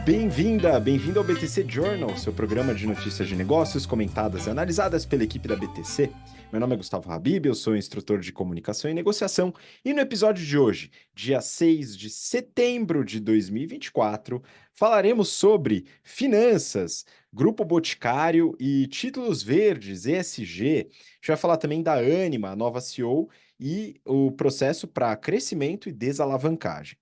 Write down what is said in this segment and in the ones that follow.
Bem-vinda, bem-vindo ao BTC Journal, seu programa de notícias de negócios comentadas e analisadas pela equipe da BTC. Meu nome é Gustavo Habib, eu sou instrutor de comunicação e negociação e no episódio de hoje, dia 6 de setembro de 2024, falaremos sobre finanças, Grupo Boticário e títulos verdes, ESG. A gente vai falar também da Ânima, a nova CEO, e o processo para crescimento e desalavancagem.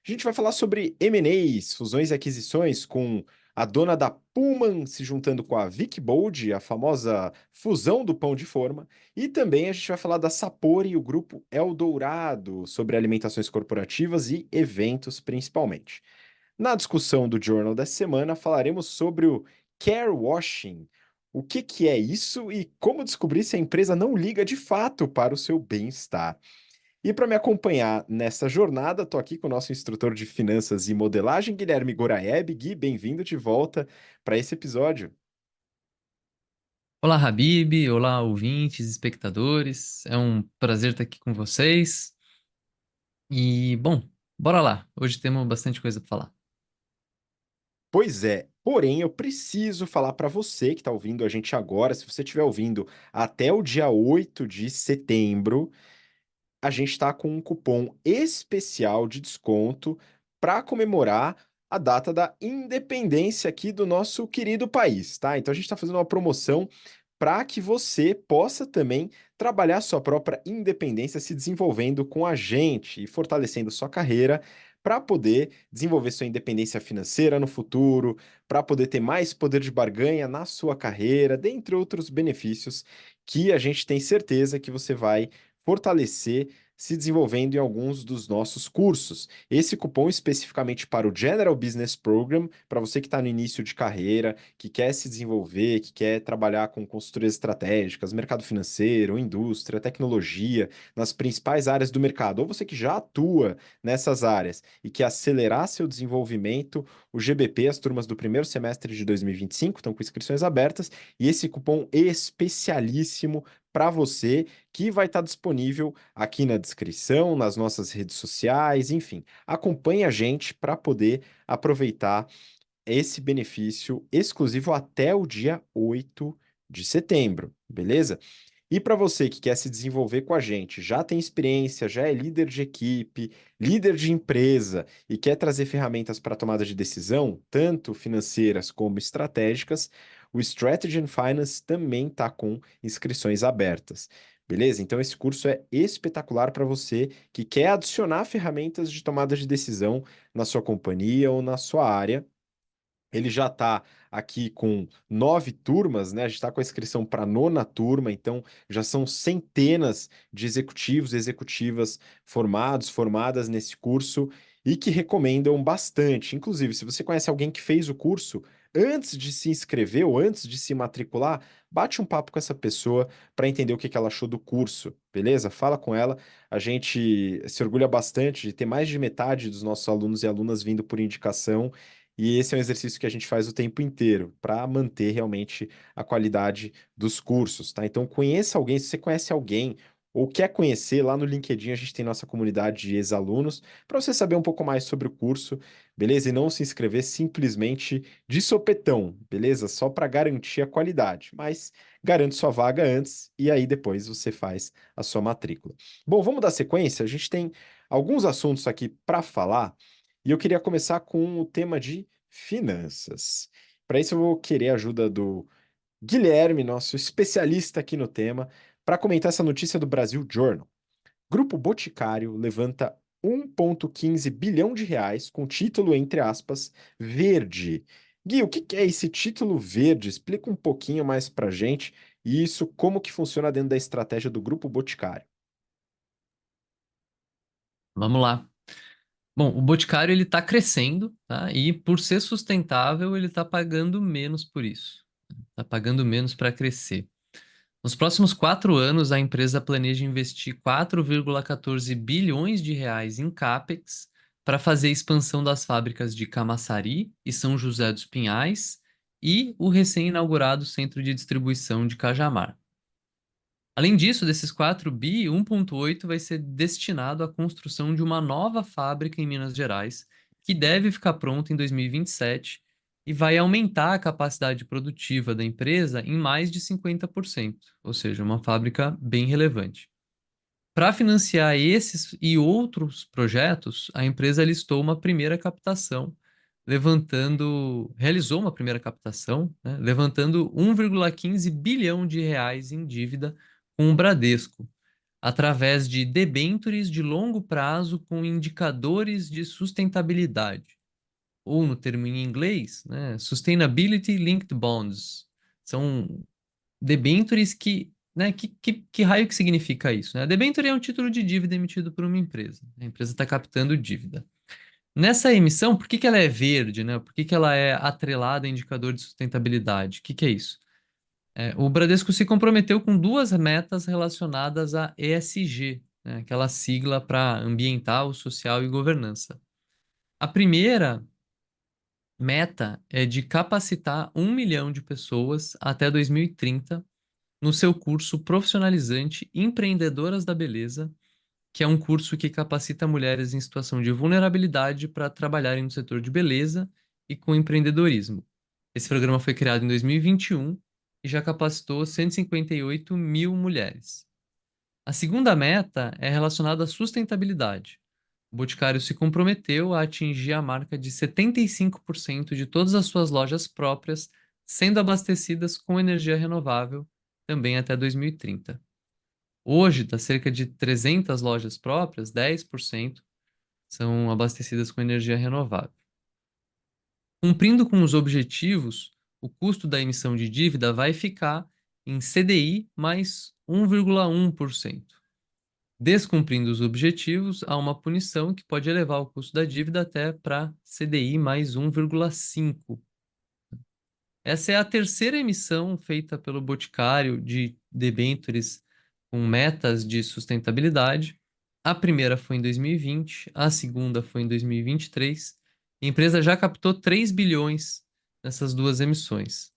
A gente vai falar sobre M&As, fusões e aquisições, com a dona da Pullman se juntando com a Vic Bold, a famosa fusão do pão de forma, e também a gente vai falar da Sapori e o grupo Eldorado, sobre alimentações corporativas e eventos principalmente. Na discussão do Journal dessa semana, falaremos sobre o care washing. O que é isso e como descobrir se a empresa não liga de fato para o seu bem-estar. E para me acompanhar nessa jornada, estou aqui com o nosso instrutor de finanças e modelagem, Guilherme Goraeb. Gui, bem-vindo de volta para esse episódio. Olá, Habib. Olá, ouvintes, espectadores. É um prazer estar aqui com vocês. E, bom, bora lá. Hoje temos bastante coisa para falar. Pois é, porém eu preciso falar para você que está ouvindo a gente agora, se você estiver ouvindo até o dia 8 de setembro, a gente está com um cupom especial de desconto para comemorar a data da independência aqui do nosso querido país, tá? Então a gente está fazendo uma promoção para que você possa também trabalhar sua própria independência se desenvolvendo com a gente e fortalecendo sua carreira para poder desenvolver sua independência financeira no futuro, para poder ter mais poder de barganha na sua carreira, dentre outros benefícios que a gente tem certeza que você vai fortalecer se desenvolvendo em alguns dos nossos cursos. Esse cupom especificamente para o General Business Program, para você que está no início de carreira, que quer se desenvolver, que quer trabalhar com consultorias estratégicas, mercado financeiro, indústria, tecnologia, nas principais áreas do mercado, ou você que já atua nessas áreas e quer acelerar seu desenvolvimento, o GBP, as turmas do primeiro semestre de 2025 estão com inscrições abertas e esse cupom especialíssimo para você, que vai estar disponível aqui na descrição, nas nossas redes sociais, enfim. Acompanhe a gente para poder aproveitar esse benefício exclusivo até o dia 8 de setembro, beleza? E para você que quer se desenvolver com a gente, já tem experiência, já é líder de equipe, líder de empresa e quer trazer ferramentas para tomada de decisão, tanto financeiras como estratégicas, o Strategy and Finance também está com inscrições abertas. Beleza? Então, esse curso é espetacular para você que quer adicionar ferramentas de tomada de decisão na sua companhia ou na sua área. Ele já está aqui com 9 turmas, né? A gente está com a inscrição para a 9ª turma, então já são centenas de executivos e executivas formados, formadas nesse curso e que recomendam bastante. Inclusive, se você conhece alguém que fez o curso, antes de se inscrever ou antes de se matricular, bate um papo com essa pessoa para entender o que ela achou do curso, beleza? Fala com ela. A gente se orgulha bastante de ter mais de metade dos nossos alunos e alunas vindo por indicação. E esse é um exercício que a gente faz o tempo inteiro para manter realmente a qualidade dos cursos, tá? Então conheça alguém, se você conhece alguém ou quer conhecer, lá no LinkedIn a gente tem nossa comunidade de ex-alunos para você saber um pouco mais sobre o curso, beleza? E não se inscrever simplesmente de sopetão, beleza? Só para garantir a qualidade, mas garante sua vaga antes e aí depois você faz a sua matrícula. Bom, vamos dar sequência? A gente tem alguns assuntos aqui para falar. E eu queria começar com o tema de finanças. Para isso, eu vou querer a ajuda do Guilherme, nosso especialista aqui no tema, para comentar essa notícia do Brasil Journal. Grupo Boticário levanta 1,15 bilhão de reais com título, entre aspas, verde. Gui, o que é esse título verde? Explica um pouquinho mais para gente e isso, como que funciona dentro da estratégia do Grupo Boticário. Vamos lá. Bom, o Boticário ele está crescendo, tá? E por ser sustentável, ele está pagando menos por isso. Está pagando menos para crescer. Nos próximos 4 anos, a empresa planeja investir 4,14 bilhões de reais em CAPEX para fazer a expansão das fábricas de Camaçari e São José dos Pinhais e o recém-inaugurado centro de distribuição de Cajamar. Além disso, desses 4 bi, 1,8 vai ser destinado à construção de uma nova fábrica em Minas Gerais que deve ficar pronta em 2027 e vai aumentar a capacidade produtiva da empresa em mais de 50%, ou seja, uma fábrica bem relevante. Para financiar esses e outros projetos, a empresa realizou uma primeira captação, né, levantando 1,15 bilhão de reais em dívida com o Bradesco, através de debêntures de longo prazo com indicadores de sustentabilidade, ou no termo em inglês, né, Sustainability Linked Bonds. São debêntures que raio que significa isso, né? A debênture é um título de dívida emitido por uma empresa. A empresa está captando dívida. Nessa emissão, por que que ela é verde, né? Por que que ela é atrelada a indicador de sustentabilidade? O que que é isso? O Bradesco se comprometeu com duas metas relacionadas a ESG, né? Aquela sigla para ambiental, social e governança. A primeira meta é de capacitar 1 milhão de pessoas até 2030 no seu curso profissionalizante Empreendedoras da Beleza, que é um curso que capacita mulheres em situação de vulnerabilidade para trabalharem no setor de beleza e com empreendedorismo. Esse programa foi criado em 2021 e já capacitou 158 mil mulheres. A segunda meta é relacionada à sustentabilidade. O Boticário se comprometeu a atingir a marca de 75% de todas as suas lojas próprias sendo abastecidas com energia renovável também até 2030. Hoje, das cerca de 300 lojas próprias, 10% são abastecidas com energia renovável. Cumprindo com os objetivos, o custo da emissão de dívida vai ficar em CDI mais 1,1%. Descumprindo os objetivos, há uma punição que pode elevar o custo da dívida até para CDI mais 1,5%. Essa é a terceira emissão feita pelo Boticário de debêntures com metas de sustentabilidade. A primeira foi em 2020, a segunda foi em 2023. A empresa já captou 3 bilhões nessas duas emissões.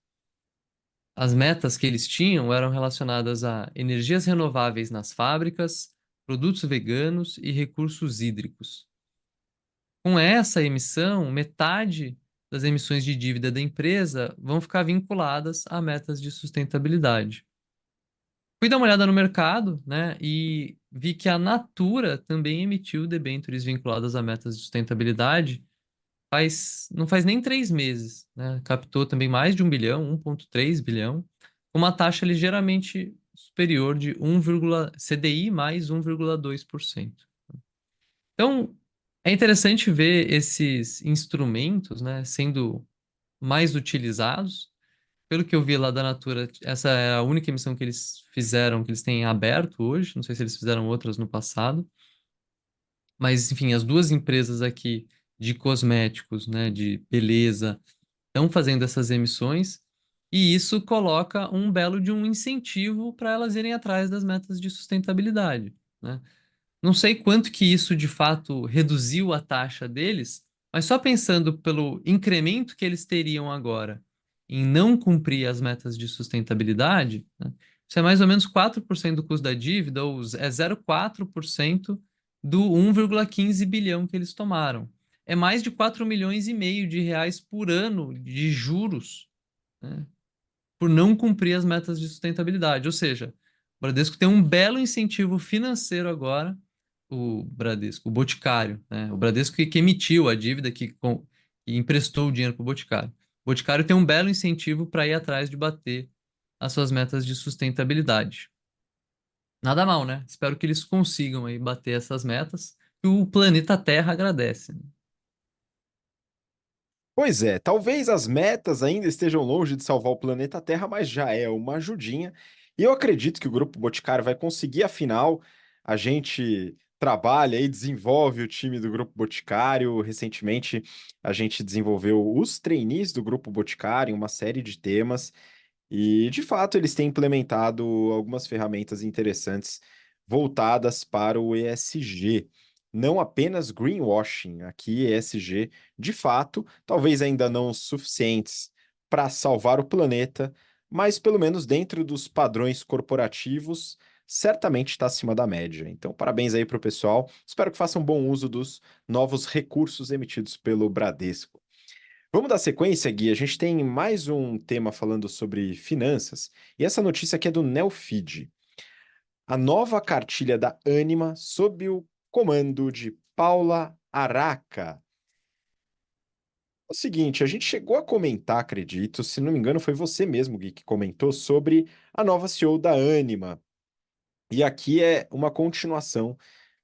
As metas que eles tinham eram relacionadas a energias renováveis nas fábricas, produtos veganos e recursos hídricos. Com essa emissão, metade das emissões de dívida da empresa vão ficar vinculadas a metas de sustentabilidade. Fui dar uma olhada no mercado, né, e vi que a Natura também emitiu debêntures vinculadas a metas de sustentabilidade não faz nem 3 meses, né? Captou também mais de 1 bilhão, 1,3 bilhão, com uma taxa ligeiramente superior de 1, CDI mais 1,2%. Então, é interessante ver esses instrumentos, né, sendo mais utilizados. Pelo que eu vi lá da Natura, essa é a única emissão que eles fizeram, que eles têm aberto hoje. Não sei se eles fizeram outras no passado. Mas, enfim, as duas empresas aqui de cosméticos, né, de beleza, estão fazendo essas emissões. E isso coloca um belo de um incentivo para elas irem atrás das metas de sustentabilidade, né? Não sei quanto que isso de fato reduziu a taxa deles, mas só pensando pelo incremento que eles teriam agora em não cumprir as metas de sustentabilidade, né, isso é mais ou menos 4% do custo da dívida, ou é 0,4% do 1,15 bilhão que eles tomaram. É mais de 4 milhões e meio de reais por ano de juros, né, por não cumprir as metas de sustentabilidade. Ou seja, o Bradesco tem um belo incentivo financeiro agora, o Boticário, né? O Bradesco que emitiu a dívida, que emprestou o dinheiro para o Boticário. O Boticário tem um belo incentivo para ir atrás de bater as suas metas de sustentabilidade. Nada mal, né? Espero que eles consigam aí bater essas metas, que o planeta Terra agradece, né? Pois é, talvez as metas ainda estejam longe de salvar o planeta Terra, mas já é uma ajudinha. E eu acredito que o Grupo Boticário vai conseguir, afinal, a gente trabalha e desenvolve o time do Grupo Boticário. Recentemente, a gente desenvolveu os trainees do Grupo Boticário em uma série de temas. E, de fato, eles têm implementado algumas ferramentas interessantes voltadas para o ESG. Não apenas greenwashing, aqui ESG, de fato, talvez ainda não suficientes para salvar o planeta, mas pelo menos dentro dos padrões corporativos, certamente está acima da média. Então, parabéns aí para o pessoal. Espero que façam bom uso dos novos recursos emitidos pelo Bradesco. Vamos dar sequência, Gui. A gente tem mais um tema falando sobre finanças, e essa notícia aqui é do Neofeed. A nova cartilha da Anima sob o comando de Paula Araca. É o seguinte, a gente chegou a comentar, acredito, se não me engano, foi você mesmo, Gui, que comentou sobre a nova CEO da Anima. E aqui é uma continuação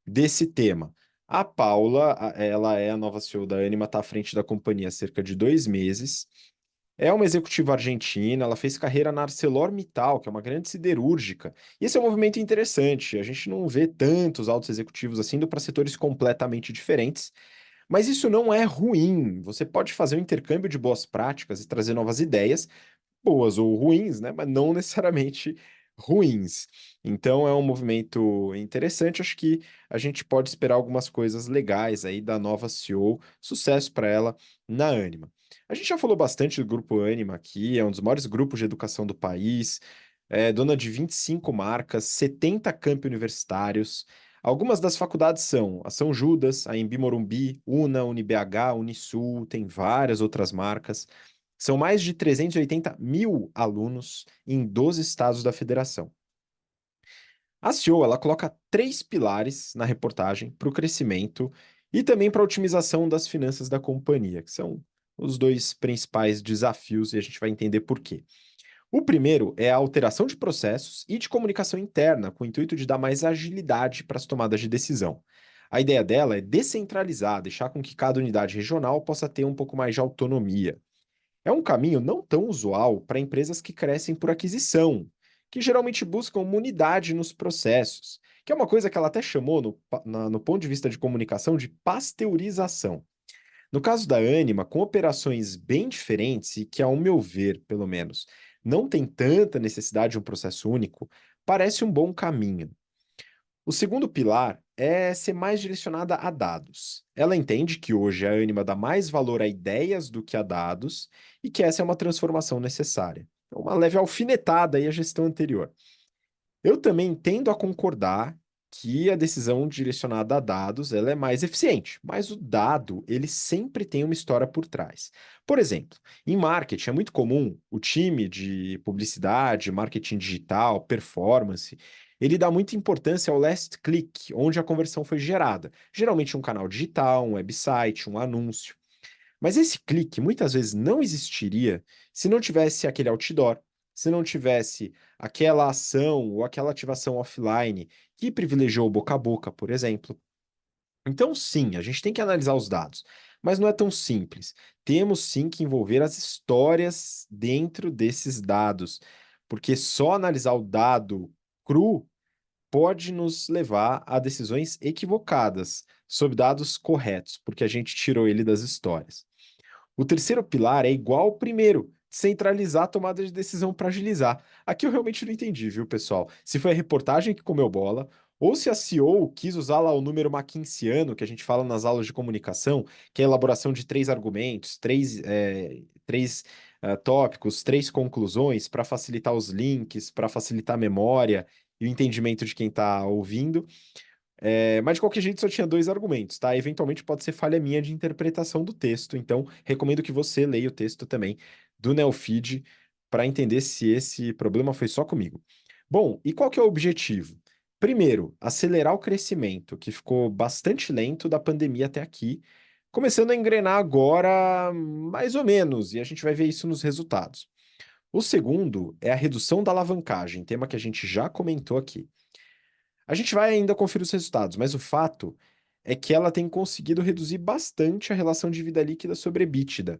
desse tema. A Paula, ela é a nova CEO da Anima, está à frente da companhia há cerca de 2 meses. É uma executiva argentina, ela fez carreira na ArcelorMittal, que é uma grande siderúrgica. E esse é um movimento interessante. A gente não vê tantos altos executivos assim indo para setores completamente diferentes. Mas isso não é ruim. Você pode fazer um intercâmbio de boas práticas e trazer novas ideias, boas ou ruins, né? Mas não necessariamente ruins. Então é um movimento interessante. Acho que a gente pode esperar algumas coisas legais aí da nova CEO. Sucesso para ela na Anima. A gente já falou bastante do grupo Anima aqui, é um dos maiores grupos de educação do país, é dona de 25 marcas, 70 campi universitários. Algumas das faculdades são a São Judas, a Embi Morumbi, Una, UniBH, Unisul, tem várias outras marcas. São mais de 380 mil alunos em 12 estados da federação. A CEO, ela coloca três pilares na reportagem para o crescimento e também para a otimização das finanças da companhia, que são os dois principais desafios, e a gente vai entender por quê. O primeiro é a alteração de processos e de comunicação interna, com o intuito de dar mais agilidade para as tomadas de decisão. A ideia dela é descentralizar, deixar com que cada unidade regional possa ter um pouco mais de autonomia. É um caminho não tão usual para empresas que crescem por aquisição, que geralmente buscam uma unidade nos processos, que é uma coisa que ela até chamou, no ponto de vista de comunicação, de pasteurização. No caso da Anima, com operações bem diferentes e que, ao meu ver, pelo menos, não tem tanta necessidade de um processo único, parece um bom caminho. O segundo pilar é ser mais direcionada a dados. Ela entende que hoje a Anima dá mais valor a ideias do que a dados e que essa é uma transformação necessária. É uma leve alfinetada aí à gestão anterior. Eu também tendo a concordar que a decisão direcionada a dados ela é mais eficiente, mas o dado ele sempre tem uma história por trás. Por exemplo, em marketing é muito comum o time de publicidade, marketing digital, performance, ele dá muita importância ao last click, onde a conversão foi gerada. Geralmente um canal digital, um website, um anúncio. Mas esse clique muitas vezes não existiria se não tivesse aquele outdoor, se não tivesse aquela ação ou aquela ativação offline que privilegiou o boca a boca, por exemplo. Então, sim, a gente tem que analisar os dados, mas não é tão simples. Temos sim que envolver as histórias dentro desses dados, porque só analisar o dado cru pode nos levar a decisões equivocadas sobre dados corretos, porque a gente tirou ele das histórias. O terceiro pilar é igual ao primeiro, centralizar a tomada de decisão para agilizar. Aqui eu realmente não entendi, viu, pessoal? Se foi a reportagem que comeu bola, ou se a CEO quis usar lá o número McKinseyiano, que a gente fala nas aulas de comunicação, que é a elaboração de três argumentos, três tópicos, três conclusões, para facilitar os links, para facilitar a memória e o entendimento de quem está ouvindo. Mas de qualquer jeito só tinha dois argumentos, tá? Eventualmente pode ser falha minha de interpretação do texto, então recomendo que você leia o texto também do Neofeed para entender se esse problema foi só comigo. Bom, e qual que é o objetivo? Primeiro, acelerar o crescimento, que ficou bastante lento da pandemia até aqui, começando a engrenar agora mais ou menos, e a gente vai ver isso nos resultados. O segundo é a redução da alavancagem, tema que a gente já comentou aqui. A gente vai ainda conferir os resultados, mas o fato é que ela tem conseguido reduzir bastante a relação de dívida líquida sobre EBITDA.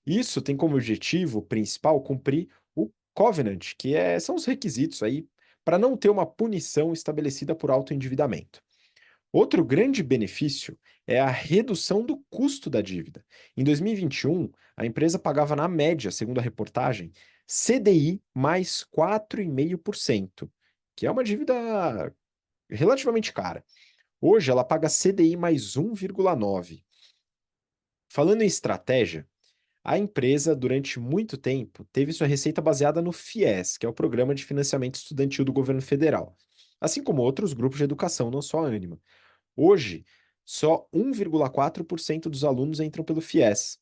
Isso tem como objetivo principal cumprir o covenant, são os requisitos aí para não ter uma punição estabelecida por autoendividamento. Outro grande benefício é a redução do custo da dívida. Em 2021, a empresa pagava na média, segundo a reportagem, CDI mais 4,5%, que é uma dívida relativamente cara. Hoje ela paga CDI mais 1,9. Falando em estratégia, a empresa, durante muito tempo, teve sua receita baseada no FIES, que é o Programa de Financiamento Estudantil do Governo Federal. assim como outros grupos de educação, não só a Ânima. Hoje, só 1,4% dos alunos entram pelo FIES,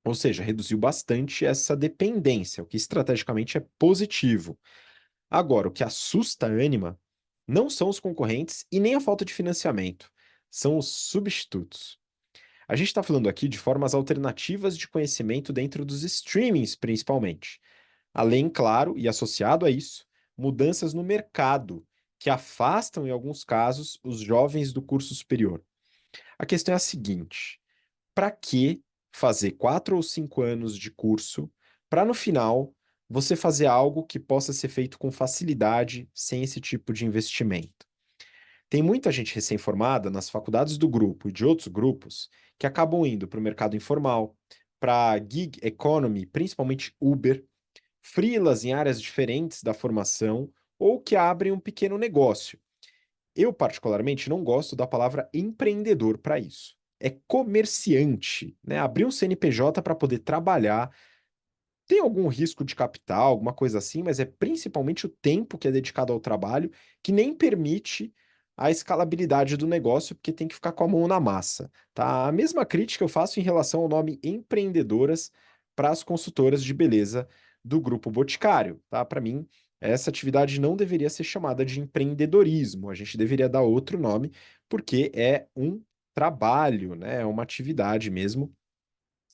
ou seja, reduziu bastante essa dependência, o que estrategicamente é positivo. Agora, o que assusta a Ânima não são os concorrentes e nem a falta de financiamento, são os substitutos. A gente está falando aqui de formas alternativas de conhecimento dentro dos streamings, principalmente. Além, claro, e associado a isso, mudanças no mercado, que afastam, em alguns casos, os jovens do curso superior. A questão é a seguinte: para que fazer 4 ou 5 anos de curso para no final você fazer algo que possa ser feito com facilidade, sem esse tipo de investimento? Tem muita gente recém-formada nas faculdades do grupo e de outros grupos que acabam indo para o mercado informal, para gig economy, principalmente Uber, freelas em áreas diferentes da formação ou que abrem um pequeno negócio. Eu, particularmente, não gosto da palavra empreendedor para isso. É comerciante, né? Abrir um CNPJ para poder trabalhar tem algum risco de capital, alguma coisa assim, mas é principalmente o tempo que é dedicado ao trabalho que nem permite a escalabilidade do negócio, porque tem que ficar com a mão na massa, tá? A mesma crítica eu faço em relação ao nome empreendedoras para as consultoras de beleza do Grupo Boticário, tá? Para mim, essa atividade não deveria ser chamada de empreendedorismo, a gente deveria dar outro nome, porque é um trabalho, né? É uma atividade mesmo.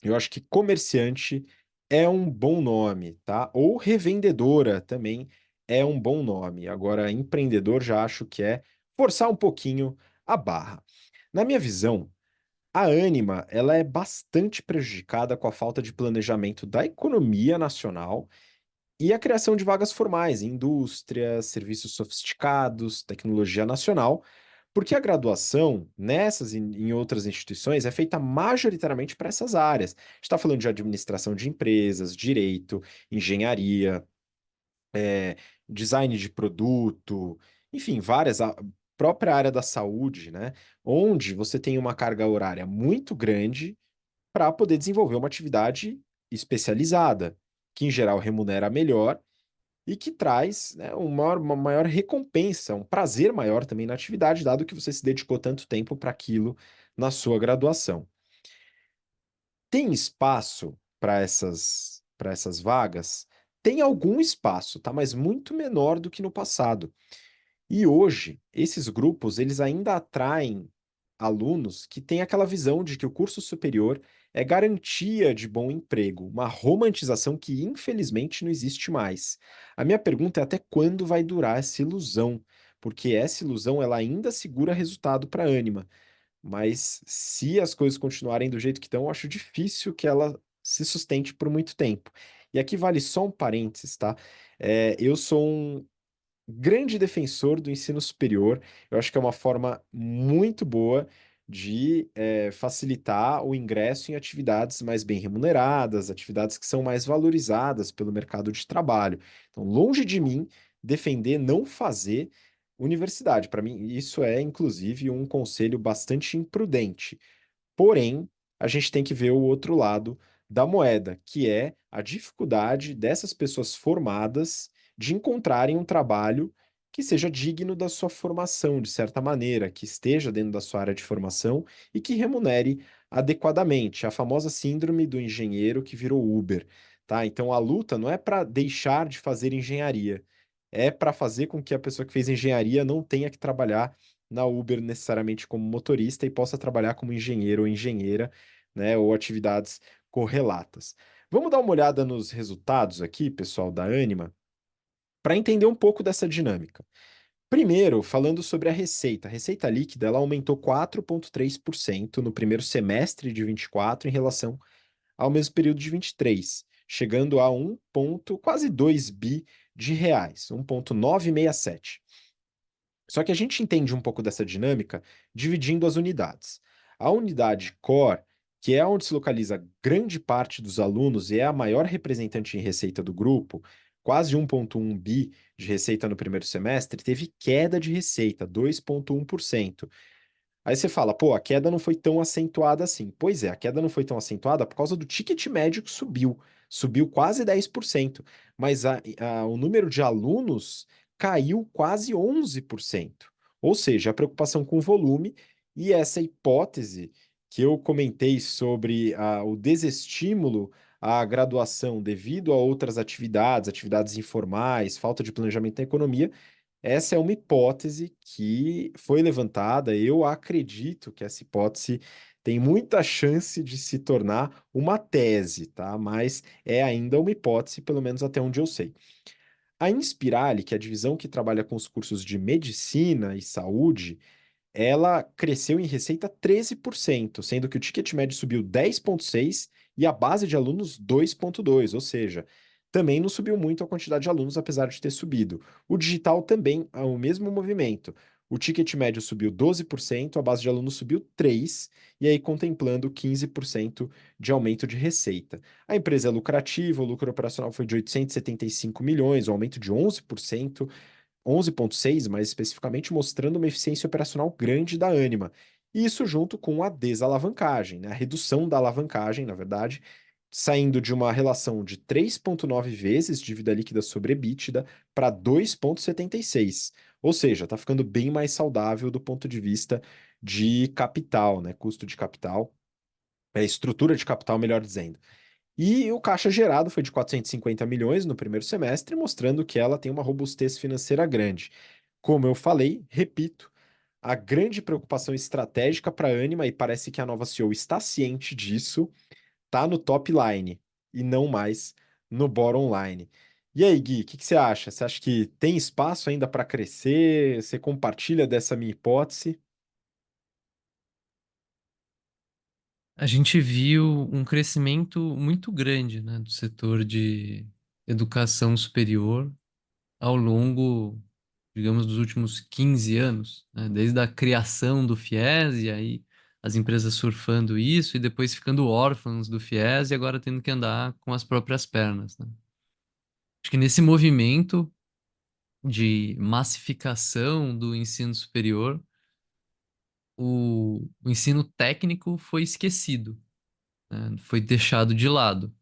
Eu acho que comerciante é um bom nome, tá? Ou revendedora também é um bom nome. Agora, empreendedor já acho que é forçar um pouquinho a barra. Na minha visão, a Ânima, ela é bastante prejudicada com a falta de planejamento da economia nacional e a criação de vagas formais em indústria, serviços sofisticados, tecnologia nacional, porque a graduação nessas e em outras instituições é feita majoritariamente para essas áreas. A gente está falando de administração de empresas, direito, engenharia, é, design de produto, enfim, várias, a própria área da saúde, né? Onde você tem uma carga horária muito grande para poder desenvolver uma atividade especializada, que em geral remunera melhor e que traz, né, uma maior recompensa, um prazer maior também na atividade, dado que você se dedicou tanto tempo para aquilo na sua graduação. Tem espaço para essas vagas? Tem algum espaço, tá? Mas muito menor do que no passado. E hoje, esses grupos, eles ainda atraem alunos que têm aquela visão de que o curso superior é garantia de bom emprego, uma romantização que infelizmente não existe mais. A minha pergunta é até quando vai durar essa ilusão, porque essa ilusão ela ainda segura resultado para a Ânima, mas se as coisas continuarem do jeito que estão, eu acho difícil que ela se sustente por muito tempo. E aqui vale só um parênteses, tá? Eu sou um grande defensor do ensino superior. Eu acho que é uma forma muito boa de facilitar o ingresso em atividades mais bem remuneradas, atividades que são mais valorizadas pelo mercado de trabalho. Então, longe de mim defender não fazer universidade. Para mim, isso é, inclusive, um conselho bastante imprudente. Porém, a gente tem que ver o outro lado da moeda, que é a dificuldade dessas pessoas formadas de encontrarem um trabalho que seja digno da sua formação, de certa maneira, que esteja dentro da sua área de formação e que remunere adequadamente. A famosa síndrome do engenheiro que virou Uber, tá? Então a luta não é para deixar de fazer engenharia, é para fazer com que a pessoa que fez engenharia não tenha que trabalhar na Uber necessariamente como motorista e possa trabalhar como engenheiro ou engenheira, né, ou atividades correlatas. Vamos dar uma olhada nos resultados aqui, pessoal da Anima, para entender um pouco dessa dinâmica. Primeiro, falando sobre a receita. A receita líquida, ela aumentou 4,3% no primeiro semestre de 24 em relação ao mesmo período de 23, chegando a quase 2 bi de reais, 1,967. Só que a gente entende um pouco dessa dinâmica dividindo as unidades. A unidade core, que é onde se localiza grande parte dos alunos e é a maior representante em receita do grupo, quase 1,1 bi de receita no primeiro semestre, teve queda de receita, 2,1%. Aí você fala, pô, a queda não foi tão acentuada assim. Pois é, a queda não foi tão acentuada por causa do ticket médio que subiu. Subiu quase 10%. Mas o número de alunos caiu quase 11%. Ou seja, a preocupação com o volume e essa hipótese que eu comentei sobre o desestímulo à graduação devido a outras atividades, atividades informais, falta de planejamento da economia, essa é uma hipótese que foi levantada. Eu acredito que essa hipótese tem muita chance de se tornar uma tese, tá? Mas é ainda uma hipótese, pelo menos até onde eu sei. A Inspirali, que é a divisão que trabalha com os cursos de medicina e saúde, ela cresceu em receita 13%, sendo que o ticket médio subiu 10,6% e a base de alunos 2,2%, ou seja, também não subiu muito a quantidade de alunos, apesar de ter subido. O digital também é o mesmo movimento. O ticket médio subiu 12%, a base de alunos subiu 3%, e aí contemplando 15% de aumento de receita. A empresa é lucrativa, o lucro operacional foi de 875 milhões, um aumento de 11%, 11,6, mais especificamente, mostrando uma eficiência operacional grande da Ânima. Isso junto com a desalavancagem, né? A redução da alavancagem, na verdade, saindo de uma relação de 3,9 vezes dívida líquida sobre EBITDA para 2,76. Ou seja, está ficando bem mais saudável do ponto de vista de capital, né? Custo de capital, estrutura de capital, melhor dizendo. E o caixa gerado foi de 450 milhões no primeiro semestre, mostrando que ela tem uma robustez financeira grande. Como eu falei, repito, a grande preocupação estratégica para a Anima, e parece que a nova CEO está ciente disso, está no top line e não mais no bottom line. E aí, Gui, o que você acha? Você acha que tem espaço ainda para crescer? Você compartilha dessa minha hipótese? A gente viu um crescimento muito grande, né, do setor de educação superior ao longo, digamos, dos últimos 15 anos, né, desde a criação do FIES, e aí as empresas surfando isso e depois ficando órfãs do FIES e agora tendo que andar com as próprias pernas, né? Acho que nesse movimento de massificação do ensino superior, o ensino técnico foi esquecido, né? Foi deixado de lado.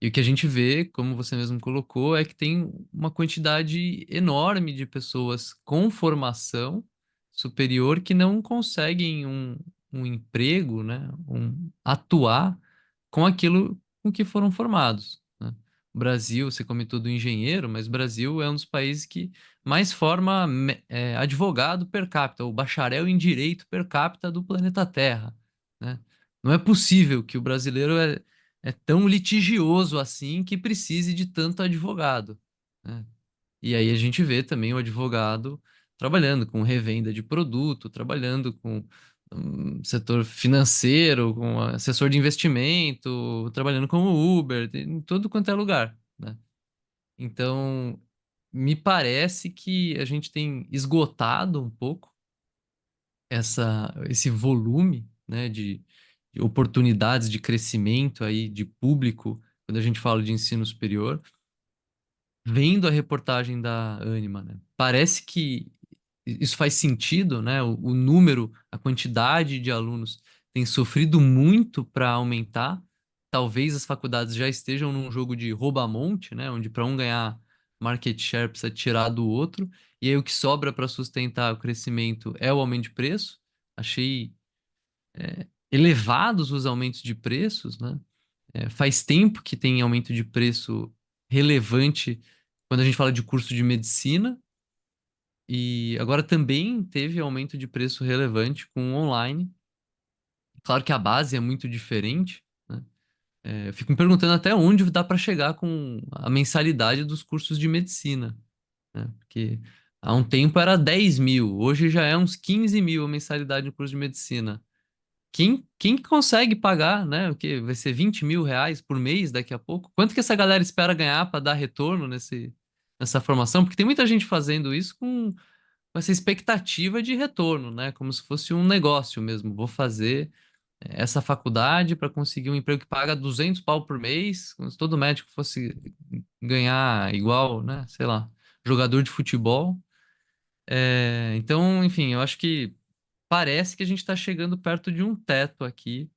E o que a gente vê, como você mesmo colocou, é que tem uma quantidade enorme de pessoas com formação superior que não conseguem um emprego, né? Atuar com aquilo com que foram formados, né? O Brasil, você comentou do engenheiro, mas o Brasil é um dos países que mais forma advogado per capita, ou bacharel em direito per capita do planeta Terra, né? Não é possível que o brasileiro é tão litigioso assim que precise de tanto advogado, né? E aí a gente vê também o advogado trabalhando com revenda de produto, trabalhando com setor financeiro, com assessor de investimento, trabalhando como Uber, em todo quanto é lugar, né? Então, me parece que a gente tem esgotado um pouco esse volume, né, de oportunidades de crescimento aí de público quando a gente fala de ensino superior. Vendo a reportagem da Anima, né, parece que isso faz sentido, né? O número, a quantidade de alunos tem sofrido muito para aumentar. Talvez as faculdades já estejam num jogo de rouba-monte, né? Onde para um ganhar market share precisa tirar do outro, e aí o que sobra para sustentar o crescimento é o aumento de preço. Achei elevados os aumentos de preços, né? Faz tempo que tem aumento de preço relevante quando a gente fala de curso de medicina, e agora também teve aumento de preço relevante com o online. Claro que a base é muito diferente, né? Eu fico me perguntando até onde dá para chegar com a mensalidade dos cursos de medicina, né? Porque há um tempo era 10 mil, hoje já é uns 15 mil a mensalidade no curso de medicina. Quem consegue pagar, né? O que vai ser 20 mil reais por mês daqui a pouco? Quanto que essa galera espera ganhar para dar retorno nessa formação? Porque tem muita gente fazendo isso com essa expectativa de retorno, né? Como se fosse um negócio mesmo. Vou fazer essa faculdade para conseguir um emprego que paga 200 pau por mês, como se todo médico fosse ganhar igual, né? Sei lá, jogador de futebol. Então, enfim, eu acho que parece que a gente está chegando perto de um teto aqui,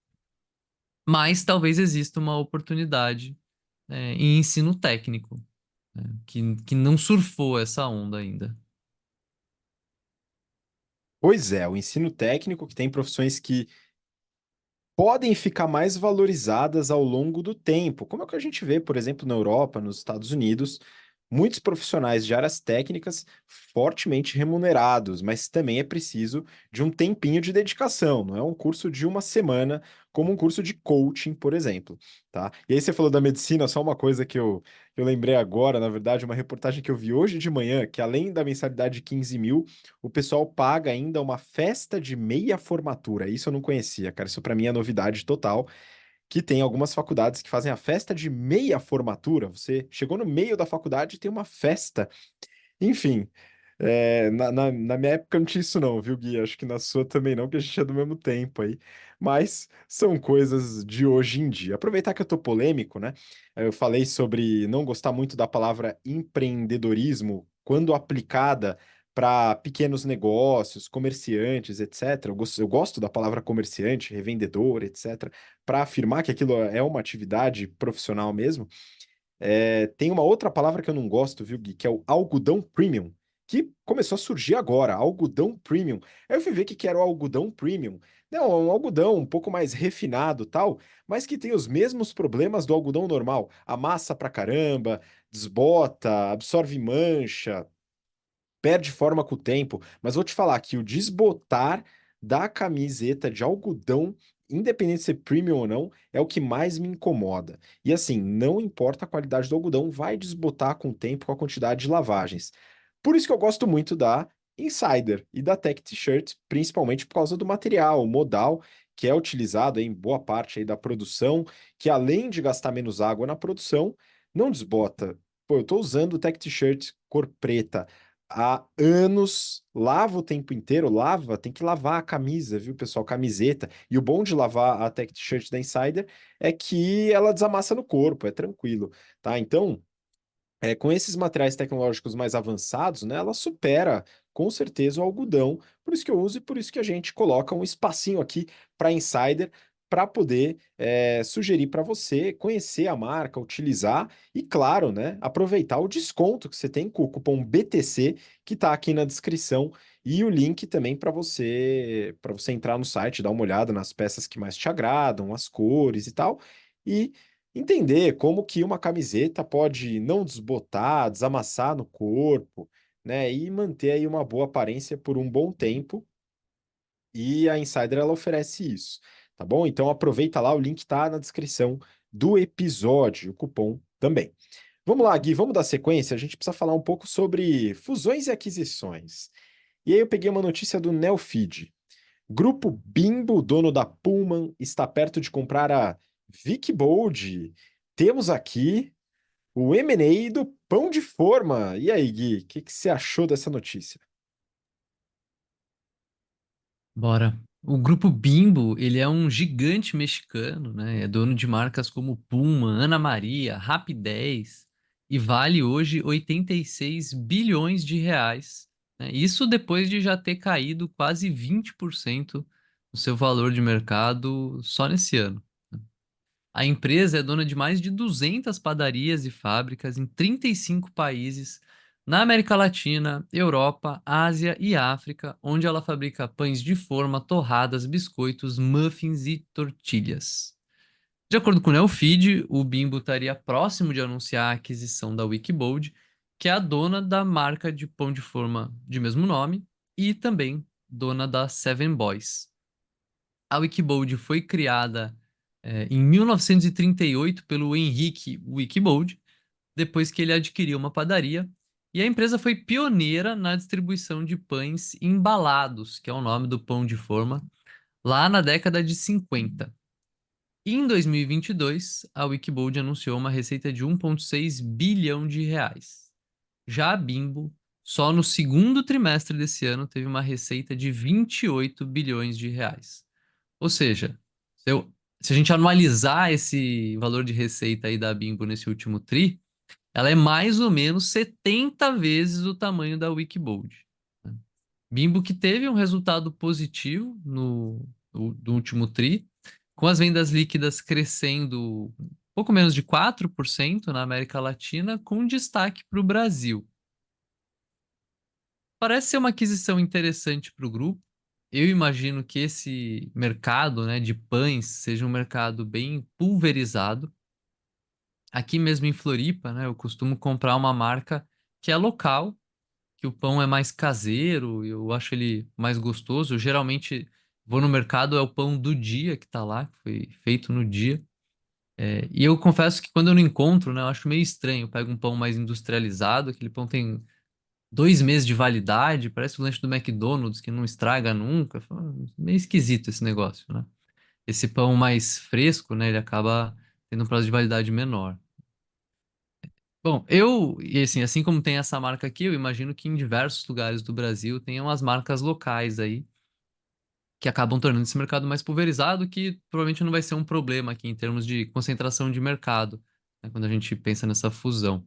mas talvez exista uma oportunidade em ensino técnico, né? Que não surfou essa onda ainda. Pois é, o ensino técnico que tem profissões que podem ficar mais valorizadas ao longo do tempo, como é o que a gente vê, por exemplo, na Europa, nos Estados Unidos, muitos profissionais de áreas técnicas fortemente remunerados, mas também é preciso de um tempinho de dedicação, não é um curso de uma semana, como um curso de coaching, por exemplo, tá? E aí você falou da medicina, só uma coisa que eu lembrei agora, na verdade, uma reportagem que eu vi hoje de manhã, que além da mensalidade de 15 mil, o pessoal paga ainda uma festa de meia formatura. Isso eu não conhecia, cara. Isso para mim é novidade total. Que tem algumas faculdades que fazem a festa de meia formatura. Você chegou no meio da faculdade e tem uma festa. Enfim, na minha época não tinha isso não, viu, Gui? Acho que na sua também não, que a gente é do mesmo tempo aí. Mas são coisas de hoje em dia. Aproveitar que eu tô polêmico, né? Eu falei sobre não gostar muito da palavra empreendedorismo quando aplicada para pequenos negócios, comerciantes, etc. Eu gosto da palavra comerciante, revendedor, etc., para afirmar que aquilo é uma atividade profissional mesmo. Tem uma outra palavra que eu não gosto, viu, Gui, que é o algodão premium, que começou a surgir agora, algodão premium. Aí eu fui ver o que que era o algodão premium. Não, é um algodão um pouco mais refinado, tal, mas que tem os mesmos problemas do algodão normal. Amassa pra caramba, desbota, absorve mancha, perde forma com o tempo, mas vou te falar que o desbotar da camiseta de algodão, independente de ser premium ou não, é o que mais me incomoda. E assim, não importa a qualidade do algodão, vai desbotar com o tempo, com a quantidade de lavagens. Por isso que eu gosto muito da Insider e da Tech T-Shirt, principalmente por causa do material, o modal que é utilizado em boa parte aí da produção, que além de gastar menos água na produção, não desbota. Pô, eu tô usando o Tech T-Shirt cor preta há anos, lava o tempo inteiro, lava, tem que lavar a camisa, viu, pessoal? Camiseta. E o bom de lavar a Tech T-shirt da Insider é que ela desamassa no corpo, é tranquilo, tá? Então, com esses materiais tecnológicos mais avançados, né, ela supera com certeza o algodão. Por isso que eu uso e por isso que a gente coloca um espacinho aqui para Insider para poder sugerir para você conhecer a marca, utilizar e, claro, né, aproveitar o desconto que você tem com o cupom BTC que está aqui na descrição e o link também para você entrar no site, dar uma olhada nas peças que mais te agradam, as cores e tal. E entender como que uma camiseta pode não desbotar, desamassar no corpo, né, e manter aí uma boa aparência por um bom tempo. E a Insider ela oferece isso, tá bom? Então aproveita lá, o link tá na descrição do episódio, o cupom também. Vamos lá, Gui, vamos dar sequência. A gente precisa falar um pouco sobre fusões e aquisições. E aí eu peguei uma notícia do Neofeed. Grupo Bimbo, dono da Pullman, está perto de comprar a Vicbold. Temos aqui o M&A do Pão de Forma. E aí, Gui, o que que você achou dessa notícia? Bora. O grupo Bimbo, ele é um gigante mexicano, né? É dono de marcas como Puma, Ana Maria, Rapidez e vale hoje 86 bilhões de reais, né? Isso depois de já ter caído quase 20% do seu valor de mercado só nesse ano. A empresa é dona de mais de 200 padarias e fábricas em 35 países na América Latina, Europa, Ásia e África, onde ela fabrica pães de forma, torradas, biscoitos, muffins e tortilhas. De acordo com o Neofeed, o Bimbo estaria próximo de anunciar a aquisição da Wikibold, que é a dona da marca de pão de forma de mesmo nome e também dona da Seven Boys. A Wikibold foi criada em 1938 pelo Henrique Wikibold, depois que ele adquiriu uma padaria, e a empresa foi pioneira na distribuição de pães embalados, que é o nome do pão de forma, lá na década de 50. E em 2022, a Wikibold anunciou uma receita de 1,6 bilhão de reais. Já a Bimbo, só no segundo trimestre desse ano, teve uma receita de 28 bilhões de reais. Ou seja, se a gente anualizar esse valor de receita aí da Bimbo nesse último tri, ela é mais ou menos 70 vezes o tamanho da Wikibold, né? Bimbo que teve um resultado positivo no último tri, com as vendas líquidas crescendo pouco menos de 4% na América Latina, com destaque para o Brasil. Parece ser uma aquisição interessante para o grupo, eu imagino que esse mercado, né, de pães seja um mercado bem pulverizado. Aqui mesmo em Floripa, né, eu costumo comprar uma marca que é local, que o pão é mais caseiro, eu acho ele mais gostoso. Eu geralmente vou no mercado, é o pão do dia que tá lá, que foi feito no dia. E eu confesso que quando eu não encontro, né, eu acho meio estranho. Eu pego um pão mais industrializado, aquele pão tem 2 meses de validade, parece o lanche do McDonald's que não estraga nunca. Meio esquisito esse negócio, né? Esse pão mais fresco, né, ele acaba tendo um prazo de validade menor. Bom, e assim como tem essa marca aqui, eu imagino que em diversos lugares do Brasil tenham as marcas locais aí, que acabam tornando esse mercado mais pulverizado, que provavelmente não vai ser um problema aqui em termos de concentração de mercado, né, quando a gente pensa nessa fusão.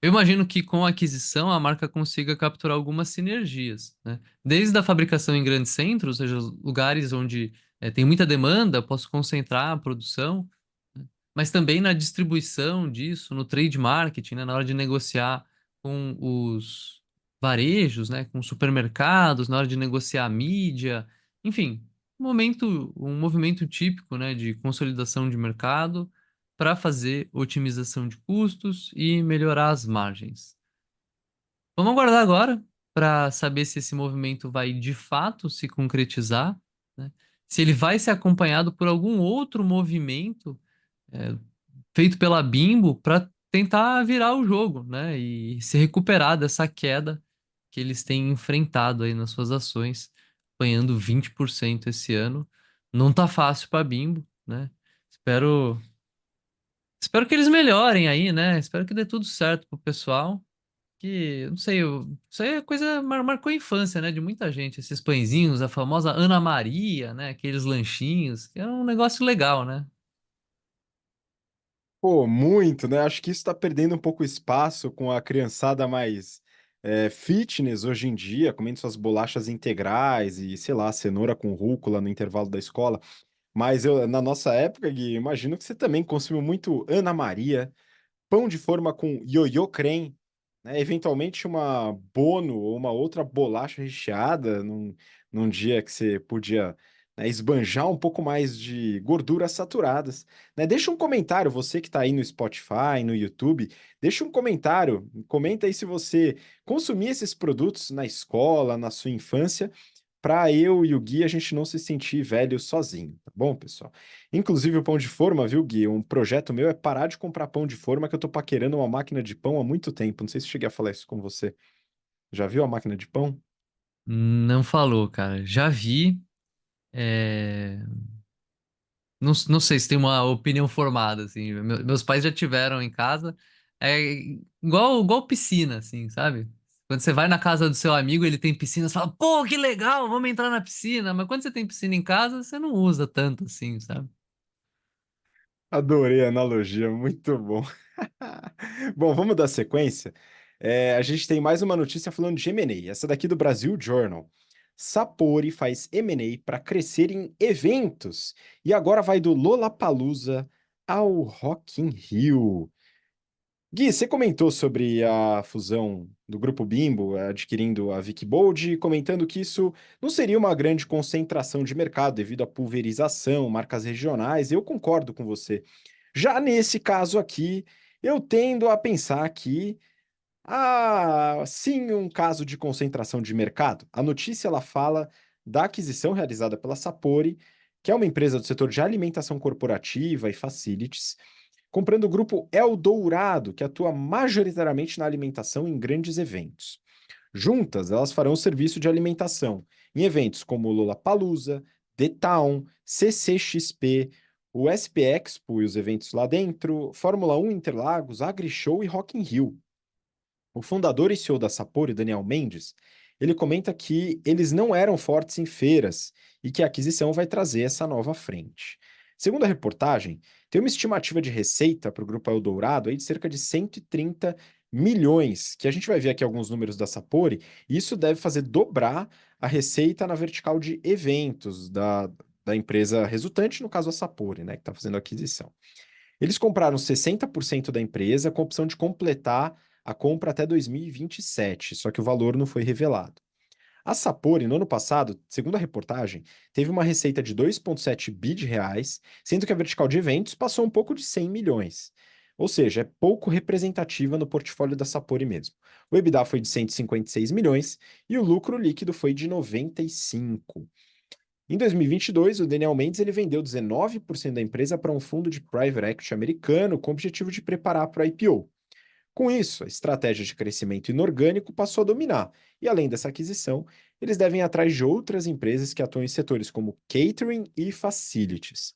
Eu imagino que com a aquisição a marca consiga capturar algumas sinergias, né? Desde a fabricação em grandes centros, ou seja, lugares onde tem muita demanda, eu posso concentrar a produção, né? Mas também na distribuição disso, no trade marketing, né? Na hora de negociar com os varejos, né? Com os supermercados, na hora de negociar a mídia, enfim, um movimento típico, né? De consolidação de mercado para fazer otimização de custos e melhorar as margens. Vamos aguardar agora para saber se esse movimento vai de fato se concretizar, né? Se ele vai ser acompanhado por algum outro movimento é, feito pela Bimbo para tentar virar o jogo, né? E se recuperar dessa queda que eles têm enfrentado aí nas suas ações, apanhando 20% esse ano. Não tá fácil para Bimbo, né? Espero Espero que eles melhorem aí, né? Espero que dê tudo certo pro pessoal. Que, não sei, isso aí é coisa marcou a infância, né? De muita gente. Esses pãezinhos, a famosa Ana Maria, né? Aqueles lanchinhos, que é um negócio legal, né? Pô, muito, né? Acho que isso está perdendo um pouco espaço com a criançada mais fitness hoje em dia, comendo suas bolachas integrais e, sei lá, cenoura com rúcula no intervalo da escola. Mas na nossa época, Gui, imagino que você também consumiu muito Ana Maria, pão de forma com ioiô creme, né? Eventualmente uma Bono ou uma outra bolacha recheada num dia que você podia, né, esbanjar um pouco mais de gorduras saturadas, né? Deixa um comentário, você que está aí no Spotify, no YouTube, deixa um comentário, comenta aí se você consumia esses produtos na escola, na sua infância, para eu e o Gui a gente não se sentir velho sozinho, tá bom, pessoal? Inclusive o pão de forma, viu, Gui? Um projeto meu é parar de comprar pão de forma, que eu tô paquerando uma máquina de pão há muito tempo. Não sei se cheguei a falar isso com você. Já viu a máquina de pão? Não falou, cara. Já vi. é, não sei se tem uma opinião formada, assim. Meus pais já tiveram em casa. É igual piscina, assim, sabe? Quando você vai na casa do seu amigo, ele tem piscina, você fala, pô, que legal, vamos entrar na piscina. Mas quando você tem piscina em casa, você não usa tanto assim, sabe? Adorei a analogia, muito bom. Bom, vamos dar sequência. A gente tem mais uma notícia falando de M&A. Essa daqui do Brasil Journal. Sapori faz M&A para crescer em eventos e agora vai do Lollapalooza ao Rock in Rio. Gui, você comentou sobre a fusão do Grupo Bimbo adquirindo a Wikibold, comentando que isso não seria uma grande concentração de mercado devido à pulverização, marcas regionais. Eu concordo com você. Já nesse caso aqui, eu tendo a pensar que sim, um caso de concentração de mercado. A notícia ela fala da aquisição realizada pela Sapori, que é uma empresa do setor de alimentação corporativa e facilities, comprando o grupo Eldorado, que atua majoritariamente na alimentação em grandes eventos. Juntas, elas farão serviço de alimentação em eventos como o Lollapalooza, The Town, CCXP, o SP Expo e os eventos lá dentro, Fórmula 1 Interlagos, AgriShow e Rock in Rio. O fundador e CEO da Sapporo, Daniel Mendes, ele comenta que eles não eram fortes em feiras e que a aquisição vai trazer essa nova frente. Segundo a reportagem, tem uma estimativa de receita para o Grupo Eldorado aí de cerca de 130 milhões, que a gente vai ver aqui alguns números da Sapori, e isso deve fazer dobrar a receita na vertical de eventos da empresa resultante, no caso a Sapori, né, que está fazendo a aquisição. Eles compraram 60% da empresa com a opção de completar a compra até 2027, só que o valor não foi revelado. A Sapori, no ano passado, segundo a reportagem, teve uma receita de 2,7 bi de reais, sendo que a vertical de eventos passou um pouco de 100 milhões. Ou seja, é pouco representativa no portfólio da Sapori mesmo. O EBITDA foi de 156 milhões e o lucro líquido foi de 95. Em 2022, o Daniel Mendes ele vendeu 19% da empresa para um fundo de private equity americano com o objetivo de preparar para o IPO. Com isso, a estratégia de crescimento inorgânico passou a dominar, e além dessa aquisição, eles devem ir atrás de outras empresas que atuam em setores como catering e facilities.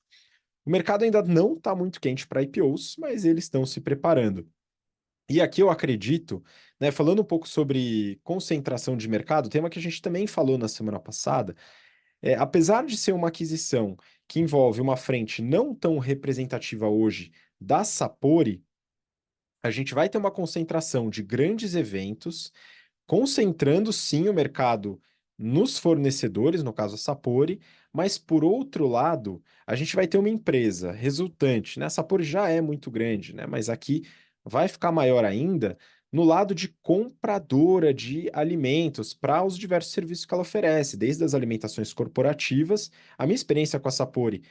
O mercado ainda não está muito quente para IPOs, mas eles estão se preparando. E aqui eu acredito, né, falando um pouco sobre concentração de mercado, tema que a gente também falou na semana passada, apesar de ser uma aquisição que envolve uma frente não tão representativa hoje da Sapori, a gente vai ter uma concentração de grandes eventos, concentrando sim o mercado nos fornecedores, no caso a Sapori, mas por outro lado, a gente vai ter uma empresa resultante, né? A Sapori já é muito grande, né? Mas aqui vai ficar maior ainda no lado de compradora de alimentos para os diversos serviços que ela oferece, desde as alimentações corporativas. A minha experiência com a Sapori